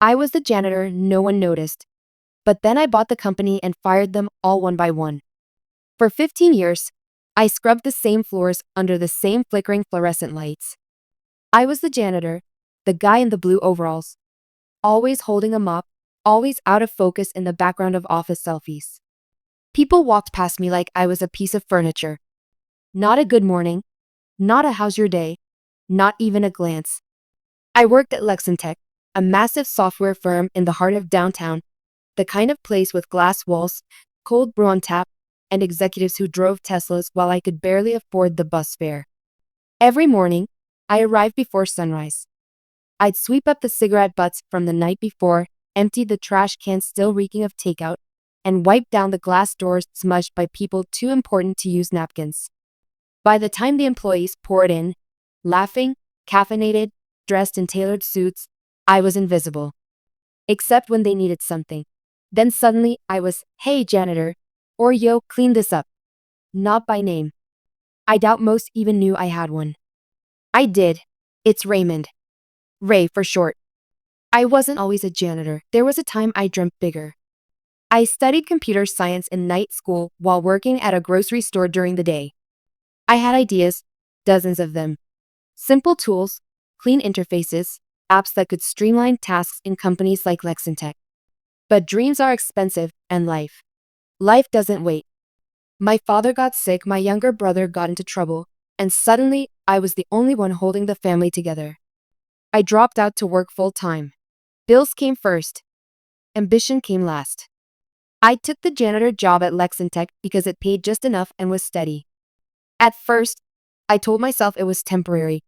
I was the janitor, no one noticed. But then I bought the company and fired them all one by one. For 15 years, I scrubbed the same floors under the same flickering fluorescent lights. I was the janitor, the guy in the blue overalls, always holding a mop, always out of focus in the background of office selfies. People walked past me like I was a piece of furniture. Not a good morning, not a how's your day, not even a glance. I worked at Lexintech, a massive software firm in the heart of downtown, the kind of place with glass walls, cold brew on tap, and executives who drove Teslas while I could barely afford the bus fare. Every morning, I arrived before sunrise. I'd sweep up the cigarette butts from the night before, empty the trash cans still reeking of takeout, and wipe down the glass doors smudged by people too important to use napkins. By the time the employees poured in, laughing, caffeinated, dressed in tailored suits, I was invisible. Except when they needed something. Then suddenly I was, "Hey janitor," or "Yo, clean this up." Not by name. I doubt most even knew I had one. I did. It's Raymond. Ray for short. I wasn't always a janitor. There was a time I dreamt bigger. I studied computer science in night school while working at a grocery store during the day. I had ideas, dozens of them. Simple tools, clean interfaces, apps that could streamline tasks in companies like Lexintech. But dreams are expensive, and life doesn't wait. My father got sick, my younger brother got into trouble, and suddenly I was the only one holding the family together. I dropped out to work full time. Bills came first. Ambition came last. I took the janitor job at Lexintech because it paid just enough and was steady. At first, I told myself it was temporary.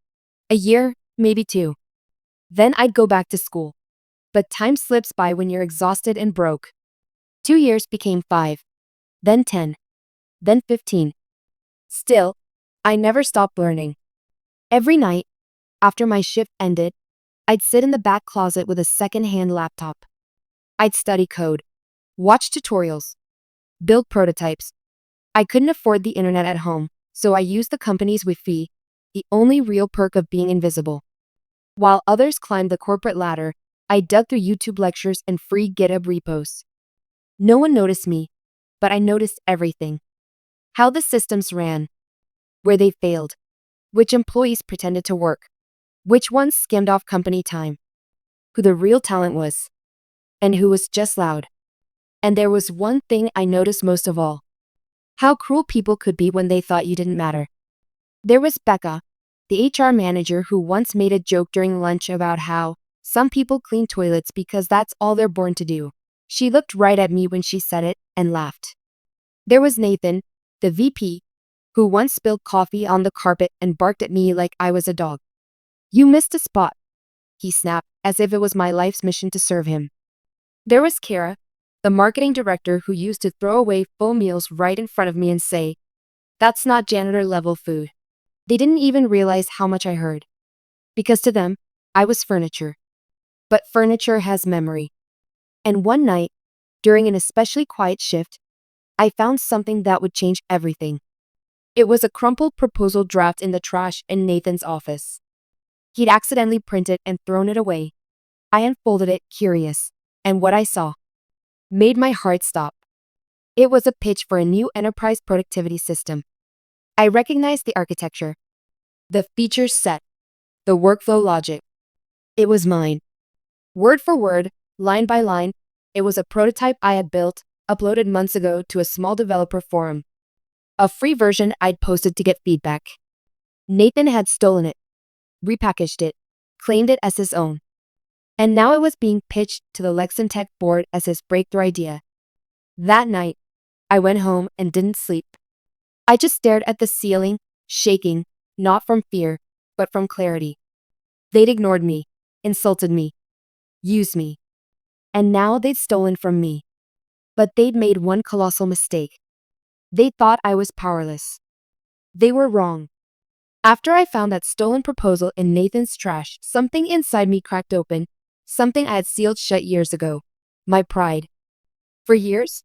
A year, maybe two. Then I'd go back to school. But time slips by when you're exhausted and broke. 2 years became 5. Then 10. Then 15. Still, I never stopped learning. Every night, after my shift ended, I'd sit in the back closet with a second-hand laptop. I'd study code, watch tutorials, build prototypes. I couldn't afford the internet at home, so I used the company's Wi-Fi, the only real perk of being invisible. While others climbed the corporate ladder, I dug through YouTube lectures and free GitHub repos. No one noticed me, but I noticed everything. How the systems ran, where they failed, which employees pretended to work, which ones skimmed off company time, who the real talent was, and who was just loud. And there was one thing I noticed most of all. How cruel people could be when they thought you didn't matter. There was Becca, the HR manager who once made a joke during lunch about how some people clean toilets because that's all they're born to do. She looked right at me when she said it and laughed. There was Nathan, the VP, who once spilled coffee on the carpet and barked at me like I was a dog. "You missed a spot," he snapped, as if it was my life's mission to serve him. There was Kara, the marketing director who used to throw away full meals right in front of me and say, "That's not janitor-level food." They didn't even realize how much I heard. Because to them, I was furniture. But furniture has memory. And one night, during an especially quiet shift, I found something that would change everything. It was a crumpled proposal draft in the trash in Nathan's office. He'd accidentally printed and thrown it away. I unfolded it, curious, and what I saw made my heart stop. It was a pitch for a new enterprise productivity system. I recognized the architecture, the feature set, the workflow logic. It was mine. Word for word, line by line, it was a prototype I had built, uploaded months ago to a small developer forum. A free version I'd posted to get feedback. Nathan had stolen it, repackaged it, claimed it as his own. And now it was being pitched to the Lexintech board as his breakthrough idea. That night, I went home and didn't sleep. I just stared at the ceiling, shaking, not from fear, but from clarity. They'd ignored me, insulted me, used me. And now they'd stolen from me. But they'd made one colossal mistake. They thought I was powerless. They were wrong. After I found that stolen proposal in Nathan's trash, something inside me cracked open, something I had sealed shut years ago. My pride. For years,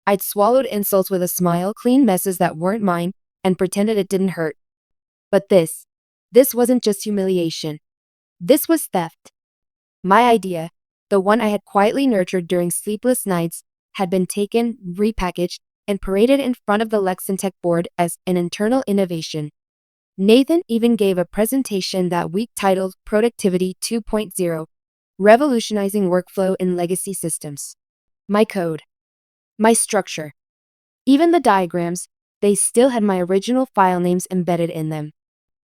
I'd swallowed insults with a smile, cleaned messes that weren't mine, and pretended it didn't hurt. But this wasn't just humiliation. This was theft. My idea, the one I had quietly nurtured during sleepless nights, had been taken, repackaged, and paraded in front of the Lexintech board as an internal innovation. Nathan even gave a presentation that week titled Productivity 2.0, Revolutionizing Workflow in Legacy Systems. My code. My structure. Even the diagrams, they still had my original file names embedded in them.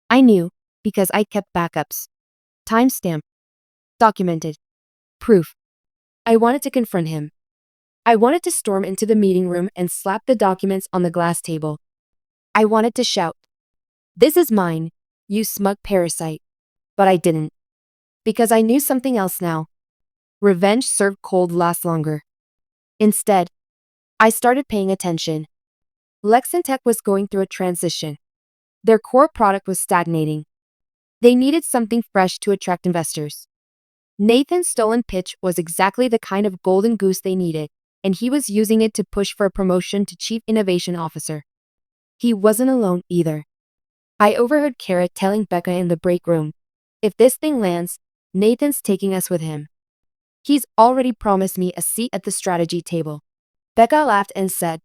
I knew, because I kept backups. Timestamp. Documented. Proof. I wanted to confront him. I wanted to storm into the meeting room and slap the documents on the glass table. I wanted to shout, "This is mine, you smug parasite." But I didn't. Because I knew something else now. Revenge served cold lasts longer. Instead, I started paying attention. Lexintech was going through a transition. Their core product was stagnating. They needed something fresh to attract investors. Nathan's stolen pitch was exactly the kind of golden goose they needed, and he was using it to push for a promotion to Chief Innovation Officer. He wasn't alone either. I overheard Kara telling Becca in the break room, "If this thing lands, Nathan's taking us with him. He's already promised me a seat at the strategy table." Becca laughed and said,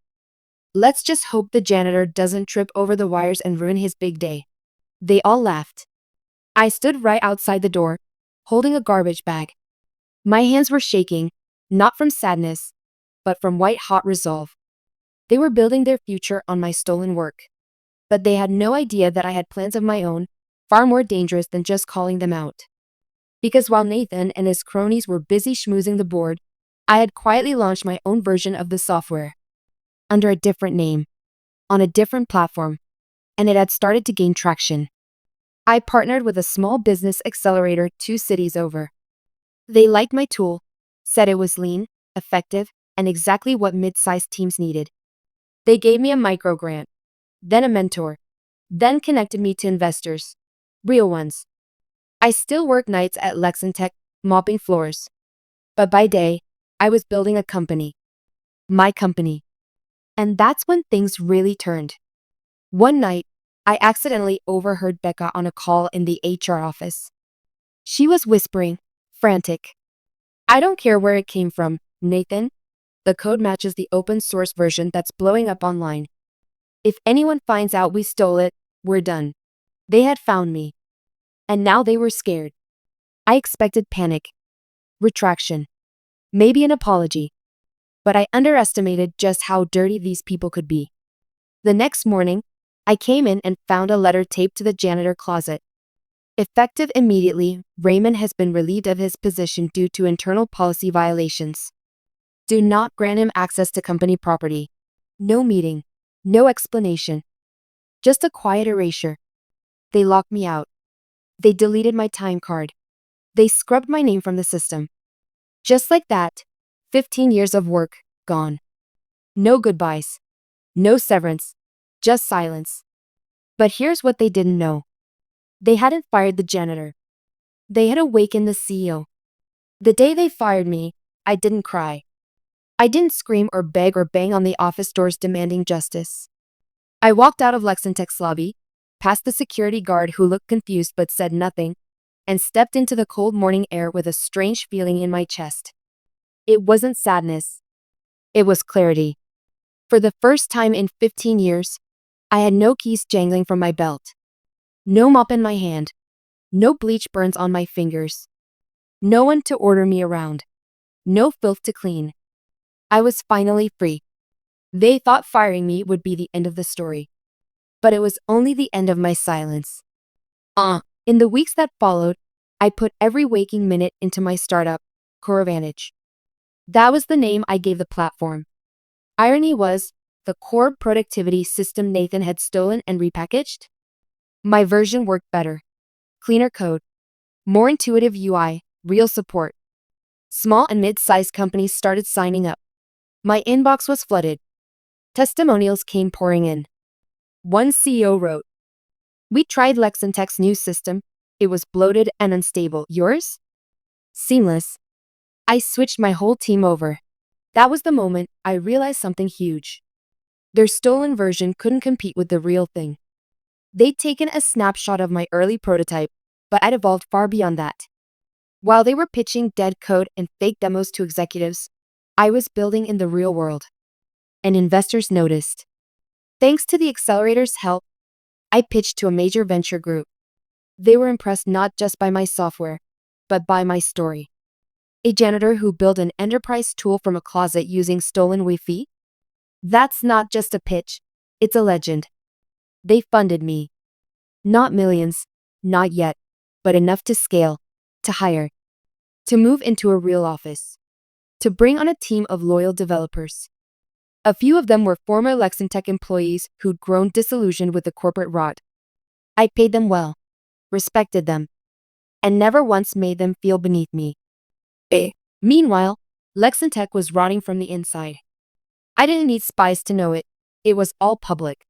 "Let's just hope the janitor doesn't trip over the wires and ruin his big day." They all laughed. I stood right outside the door, holding a garbage bag. My hands were shaking, not from sadness, but from white-hot resolve. They were building their future on my stolen work. But they had no idea that I had plans of my own, far more dangerous than just calling them out. Because while Nathan and his cronies were busy schmoozing the board, I had quietly launched my own version of the software. Under a different name, on a different platform, and it had started to gain traction. I partnered with a small business accelerator 2 cities over. They liked my tool, said it was lean, effective, and exactly what mid-sized teams needed. They gave me a micro grant, then a mentor, then connected me to investors, real ones. I still work nights at Lexintech, mopping floors. But by day, I was building a company. My company. And that's when things really turned. One night, I accidentally overheard Becca on a call in the HR office. She was whispering, frantic. "I don't care where it came from, Nathan. The code matches the open source version that's blowing up online. If anyone finds out we stole it, we're done." They had found me. And now they were scared. I expected panic, retraction, maybe an apology. But I underestimated just how dirty these people could be. The next morning, I came in and found a letter taped to the janitor closet. Effective immediately, Raymond has been relieved of his position due to internal policy violations. Do not grant him access to company property. No meeting. No explanation. Just a quiet erasure. They locked me out. They deleted my time card. They scrubbed my name from the system. Just like that, 15 years of work, gone. No goodbyes. No severance. Just silence. But here's what they didn't know. They hadn't fired the janitor. They had awakened the CEO. The day they fired me, I didn't cry. I didn't scream or beg or bang on the office doors demanding justice. I walked out of Lexintech's lobby, past the security guard who looked confused but said nothing, and stepped into the cold morning air with a strange feeling in my chest. It wasn't sadness. It was clarity. For the first time in 15 years, I had no keys jangling from my belt. No mop in my hand. No bleach burns on my fingers. No one to order me around. No filth to clean. I was finally free. They thought firing me would be the end of the story. But it was only the end of my silence. In the weeks that followed, I put every waking minute into my startup, CoreVantage. That was the name I gave the platform. Irony was, the core productivity system Nathan had stolen and repackaged? My version worked better. Cleaner code. More intuitive UI, real support. Small and mid-sized companies started signing up. My inbox was flooded. Testimonials came pouring in. One CEO wrote, "We tried Lexintech's new system. It was bloated and unstable. Yours? Seamless." I switched my whole team over. That was the moment I realized something huge. Their stolen version couldn't compete with the real thing. They'd taken a snapshot of my early prototype, but I'd evolved far beyond that. While they were pitching dead code and fake demos to executives, I was building in the real world. And investors noticed. Thanks to the accelerator's help, I pitched to a major venture group. They were impressed not just by my software, but by my story. A janitor who built an enterprise tool from a closet using stolen Wi-Fi? That's not just a pitch, it's a legend. They funded me. Not millions, not yet, but enough to scale, to hire, to move into a real office, to bring on a team of loyal developers. A few of them were former Lexintech employees who'd grown disillusioned with the corporate rot. I paid them well, respected them, and never once made them feel beneath me. Meanwhile, Lexintech was rotting from the inside. I didn't need spies to know it. It was all public.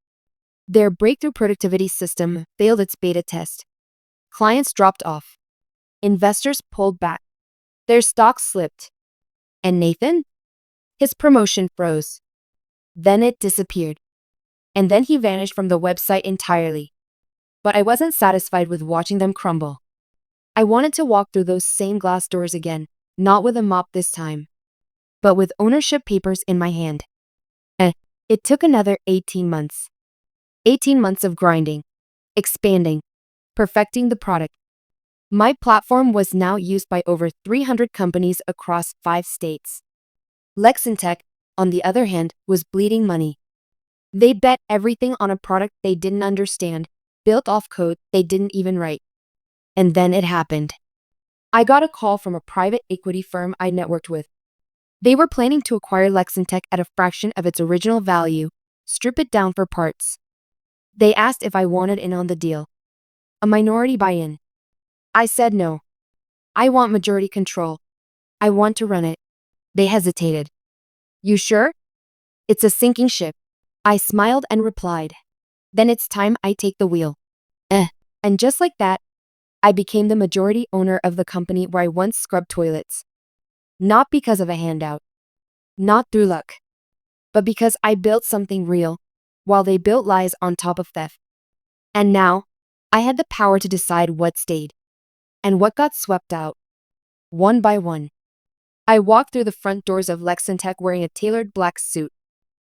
Their breakthrough productivity system failed its beta test. Clients dropped off. Investors pulled back. Their stocks slipped. And Nathan? His promotion froze. Then it disappeared. And then he vanished from the website entirely. But I wasn't satisfied with watching them crumble. I wanted to walk through those same glass doors again, not with a mop this time, but with ownership papers in my hand. It took another 18 months. 18 months of grinding, expanding, perfecting the product. My platform was now used by over 300 companies across 5 states. Lexintech, on the other hand, was bleeding money. They bet everything on a product they didn't understand, built off code they didn't even write. And then it happened. I got a call from a private equity firm I networked with. They were planning to acquire Lexintech at a fraction of its original value, strip it down for parts. They asked if I wanted in on the deal. A minority buy-in. I said no. I want majority control. I want to run it. They hesitated. You sure? It's a sinking ship. I smiled and replied. Then it's time I take the wheel. And just like that, I became the majority owner of the company where I once scrubbed toilets. Not because of a handout. Not through luck. But because I built something real, while they built lies on top of theft. And now, I had the power to decide what stayed. And what got swept out. One by one. I walked through the front doors of Lexintech wearing a tailored black suit.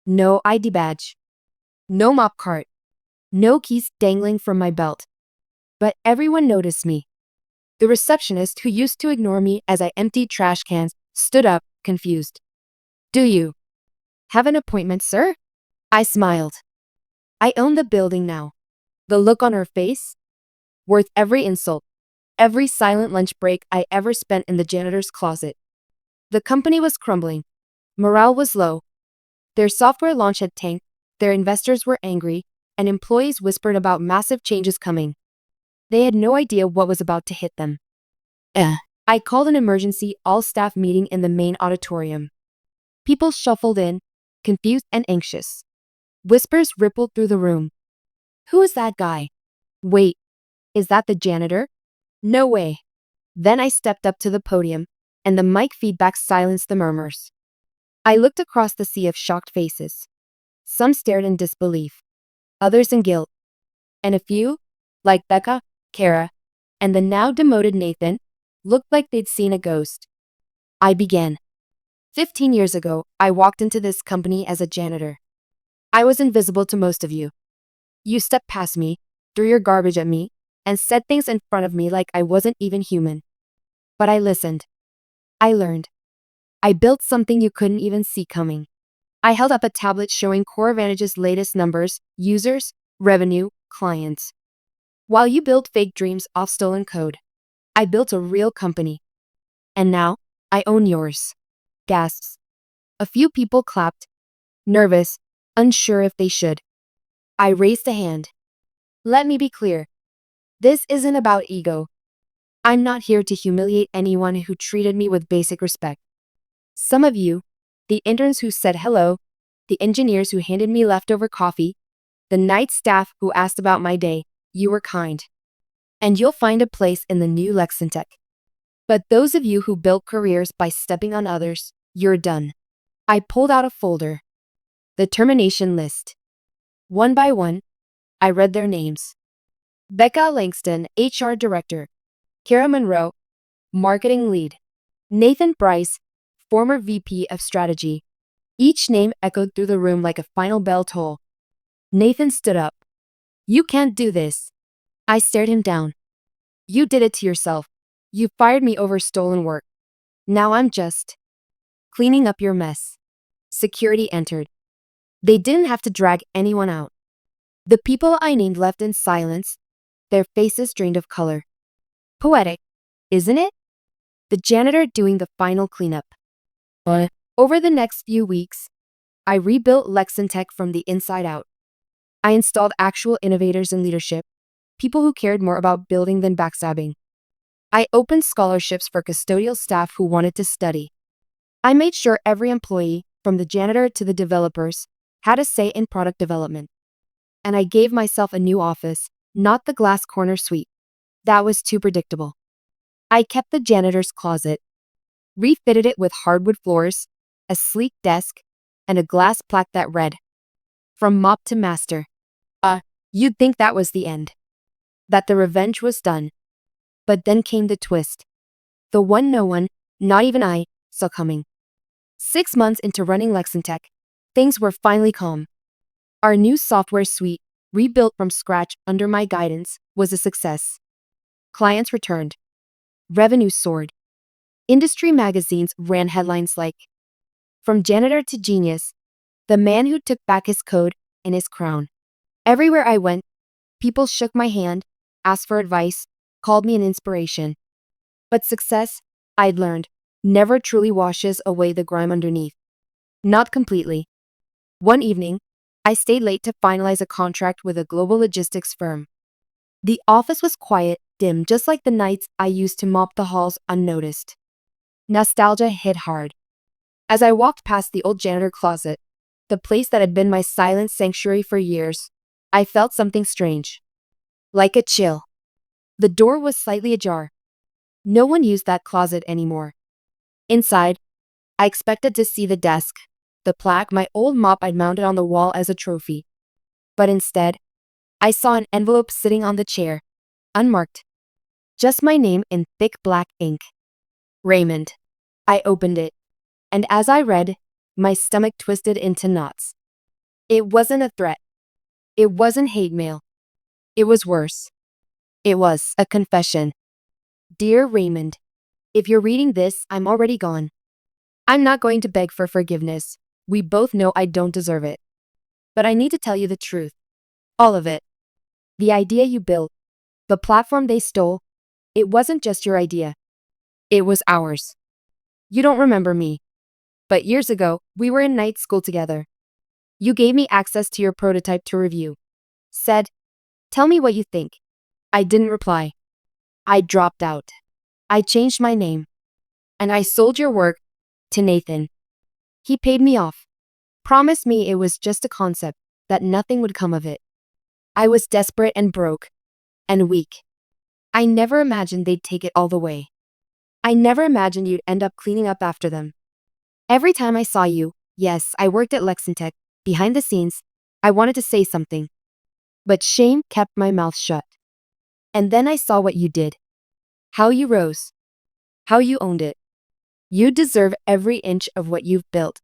No ID badge. No mop cart. No keys dangling from my belt. But everyone noticed me. The receptionist who used to ignore me as I emptied trash cans stood up, confused. Do you have an appointment, sir? I smiled. I own the building now. The look on her face? Worth every insult, every silent lunch break I ever spent in the janitor's closet. The company was crumbling. Morale was low. Their software launch had tanked, their investors were angry, and employees whispered about massive changes coming. They had no idea what was about to hit them. I called an emergency all-staff meeting in the main auditorium. People shuffled in, confused and anxious. Whispers rippled through the room. Who is that guy? Wait, is that the janitor? No way. Then I stepped up to the podium, and the mic feedback silenced the murmurs. I looked across the sea of shocked faces. Some stared in disbelief, others in guilt, and a few, like Becca, Kara, and the now demoted Nathan, looked like they'd seen a ghost. I began. 15 years ago, I walked into this company as a janitor. I was invisible to most of you. You stepped past me, threw your garbage at me, and said things in front of me like I wasn't even human. But I listened. I learned. I built something you couldn't even see coming. I held up a tablet showing CoreVantage's latest numbers, users, revenue, clients. While you built fake dreams off stolen code, I built a real company. And now, I own yours. Gasps. A few people clapped, nervous, unsure if they should. I raised a hand. Let me be clear. This isn't about ego. I'm not here to humiliate anyone who treated me with basic respect. Some of you, the interns who said hello, the engineers who handed me leftover coffee, the night staff who asked about my day, you were kind. And you'll find a place in the new Lexintech. But those of you who built careers by stepping on others, you're done. I pulled out a folder. The termination list. One by one, I read their names. Becca Langston, HR Director. Kara Monroe, Marketing lead. Nathan Bryce, former VP of strategy. Each name echoed through the room like a final bell toll. Nathan stood up. You can't do this. I stared him down. You did it to yourself. You fired me over stolen work. Now I'm just cleaning up your mess. Security entered. They didn't have to drag anyone out. The people I named left in silence, their faces drained of color. Poetic, isn't it? The janitor doing the final cleanup. Over the next few weeks, I rebuilt Lexintech from the inside out. I installed actual innovators in leadership, people who cared more about building than backstabbing. I opened scholarships for custodial staff who wanted to study. I made sure every employee, from the janitor to the developers, had a say in product development. And I gave myself a new office, not the glass corner suite. That was too predictable. I kept the janitor's closet, refitted it with hardwood floors, a sleek desk, and a glass plaque that read, "From mop to master." You'd think that was the end. That the revenge was done. But then came the twist. The one no one, not even I, saw coming. 6 months into running Lexintech, things were finally calm. Our new software suite, rebuilt from scratch under my guidance, was a success. Clients returned. Revenue soared. Industry magazines ran headlines like, "From janitor to genius, the man who took back his code and his crown." Everywhere I went, people shook my hand, asked for advice, called me an inspiration. But success, I'd learned, never truly washes away the grime underneath. Not completely. One evening, I stayed late to finalize a contract with a global logistics firm. The office was quiet, dim, just like the nights I used to mop the halls unnoticed. Nostalgia hit hard. As I walked past the old janitor closet, the place that had been my silent sanctuary for years, I felt something strange. Like a chill. The door was slightly ajar. No one used that closet anymore. Inside, I expected to see the desk, the plaque, my old mop I'd mounted on the wall as a trophy. But instead, I saw an envelope sitting on the chair, unmarked. Just my name in thick black ink. Raymond. I opened it, and as I read, my stomach twisted into knots. It wasn't a threat. It wasn't hate mail. It was worse. It was a confession. Dear Raymond, if you're reading this, I'm already gone. I'm not going to beg for forgiveness. We both know I don't deserve it. But I need to tell you the truth. All of it. The idea you built, the platform they stole, it wasn't just your idea. It was ours. You don't remember me. But years ago, we were in night school together. You gave me access to your prototype to review. Said, "Tell me what you think." I didn't reply. I dropped out. I changed my name. And I sold your work to Nathan. He paid me off. Promised me it was just a concept, that nothing would come of it. I was desperate and broke. And weak. I never imagined they'd take it all the way. I never imagined you'd end up cleaning up after them. Every time I saw you, yes, I worked at Lexintech, behind the scenes, I wanted to say something. But shame kept my mouth shut. And then I saw what you did. How you rose. How you owned it. You deserve every inch of what you've built.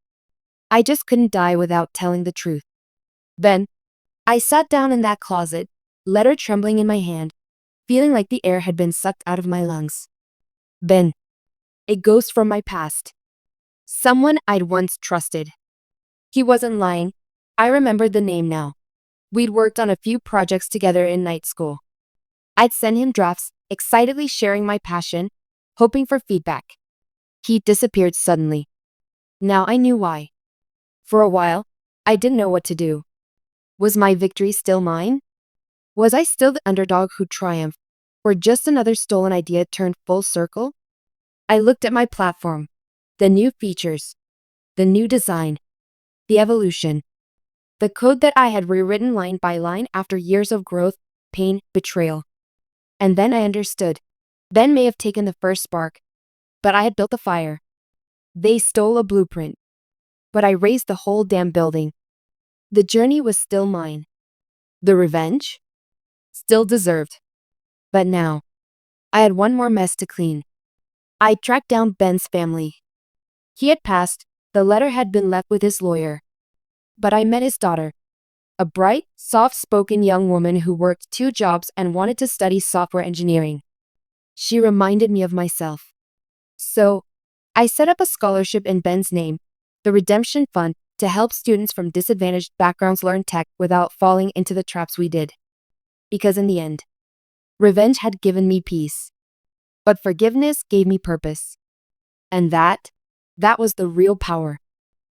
I just couldn't die without telling the truth. Then, I sat down in that closet, letter trembling in my hand, feeling like the air had been sucked out of my lungs. Ben. A ghost from my past. Someone I'd once trusted. He wasn't lying. I remembered the name now. We'd worked on a few projects together in night school. I'd send him drafts, excitedly sharing my passion, hoping for feedback. He disappeared suddenly. Now I knew why. For a while, I didn't know what to do. Was my victory still mine? Was I still the underdog who triumphed, or just another stolen idea turned full circle? I looked at my platform, the new features, the new design, the evolution, the code that I had rewritten line by line after years of growth, pain, betrayal. And then I understood. Ben may have taken the first spark, but I had built the fire. They stole a blueprint, but I raised the whole damn building. The journey was still mine. The revenge? Still deserved. But now, I had one more mess to clean. I tracked down Ben's family. He had passed, the letter had been left with his lawyer. But I met his daughter, a bright, soft-spoken young woman who worked 2 jobs and wanted to study software engineering. She reminded me of myself. So, I set up a scholarship in Ben's name, the Redemption Fund, to help students from disadvantaged backgrounds learn tech without falling into the traps we did. Because in the end, revenge had given me peace. But forgiveness gave me purpose. And that was the real power.